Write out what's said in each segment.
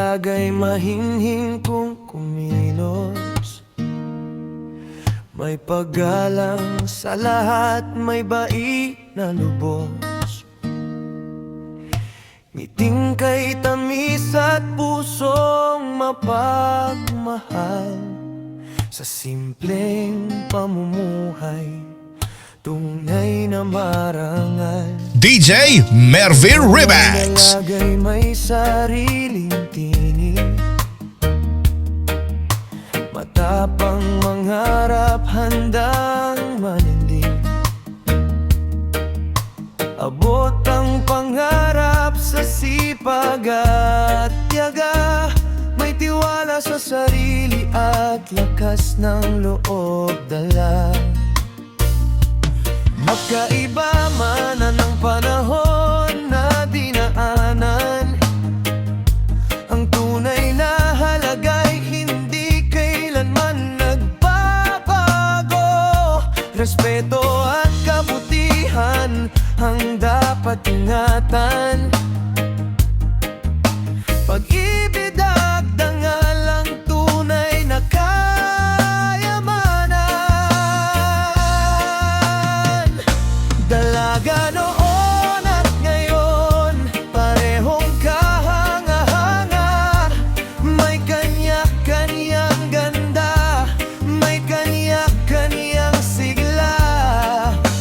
dalaga'y mahinhin kung kumilos. May paggalang sa lahat, may bait na lubos. Ngiting kay tamis at pusong mapagmahal. Sa simpleng pamumuhay, tunay na marangal. DJ Mervin Remix. Ang dalaga'y may sariling tinig, matapang mangarap, handang manindig. Abot ang pangarap sa sipag at tiyaga. May tiwala sa sarili at lakas ng loob dala. Magkaiba man ang panahon na dinaanan, ang tunay na halaga'y hindi kailanman nagbabago. Respeto at kabutihan ang dapat ingatan. Pag-ibig at dangal ang tunay na kayamanan. Dalaga noon at ngayon, parehong kahanga-hanga. May kanya-kanyang ganda, may kanya-kanyang sigla.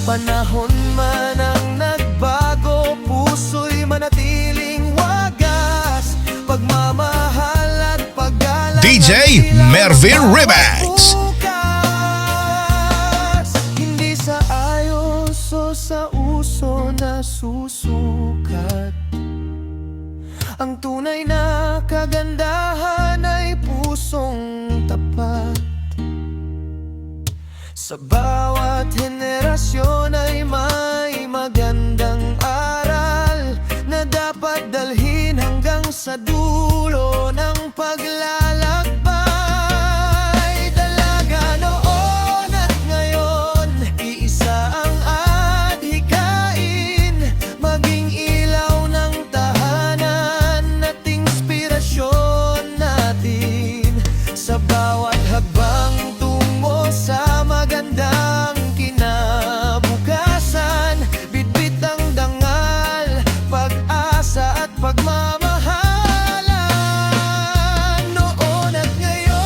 Panahon man ang nagbago, puso'y manatiling wagas. Pagmamahal at paggalang DJ Mervin Remix. Hindi sa ayos o sa uso na susukat. Ang tunay na kagandahan ay pusong tapat. Sa bawat henerasyon ay may magandang aral na dapat dalhin hanggang sa dulo ng paglalakbay. Dalaga noon at ngayon, iisa ang adhikain. Maging ilaw ng tahanan at inspirasyon natin sa bawat habang tungo sa magandang kinabukasan. Bitbit ang dangal, pag-asa at pagmamahalan. Noon at ngayon,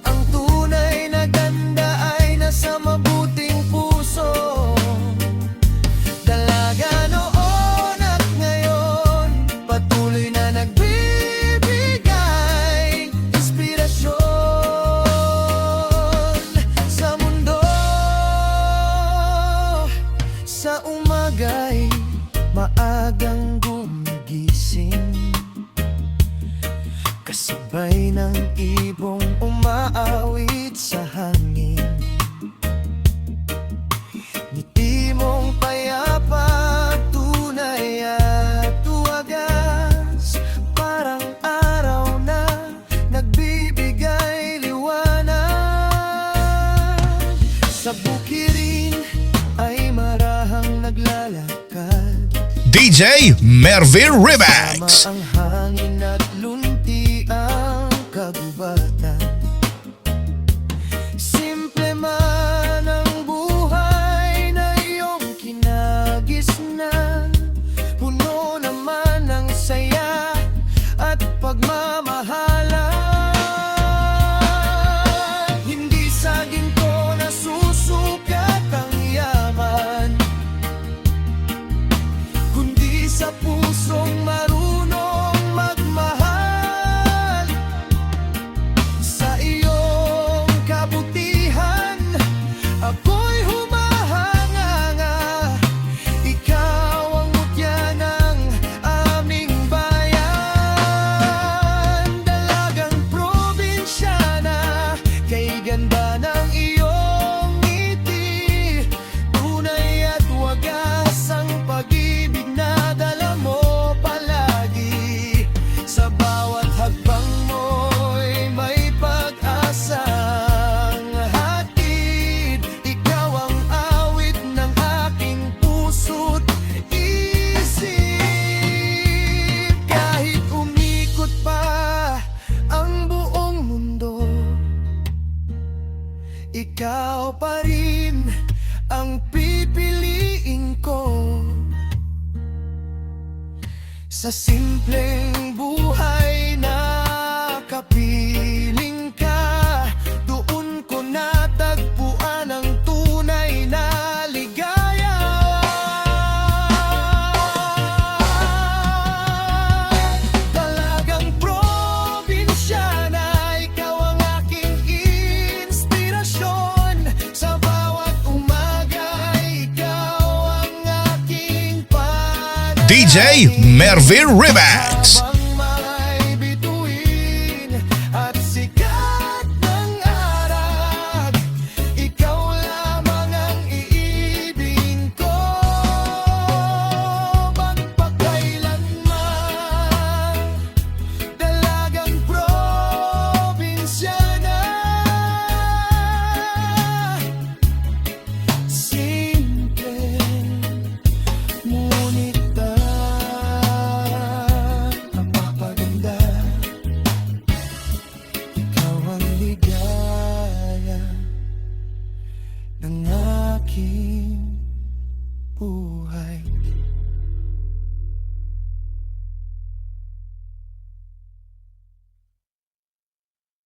ang tunay na ganda ay nasa mabuting puso. Dalaga noon at ngayon, patuloy na nagbibigay inspirasyon sa mundo. Sa umaga'y maagang gumigising, kasabay ng ibong umaawit sa hangin. Ngiti mong payapa, tunay at wagas. Parang araw na nagbibigay liwanag. Sa bukirin ay marahang naglalakad, DJ Mervin Remix. ang hangin at lunti ang kagubatan. Simple man ang buhay na iyong kinagisnan, puno naman ng saya at pagmamahalan. Hindi sa ginto nasusukat ang yaman, kundi sa pusong marunong magmahal. Sa iyong kabutihan, ako'y humahanga. Ikaw ang mutya ng aming bayan. Dalagang probinsyana, kay ganda ng iyong ngiti. Tunay at wagas ang pag-ibig na dala mo. Sa simpleng buhay na kapiling ka, doon ko natagpuan ang tunay na ligaya. Dalagang probinsya na ikaw ang aking inspirasyon. Sa bawat umaga, ikaw ang aking DJ Mervin Remix.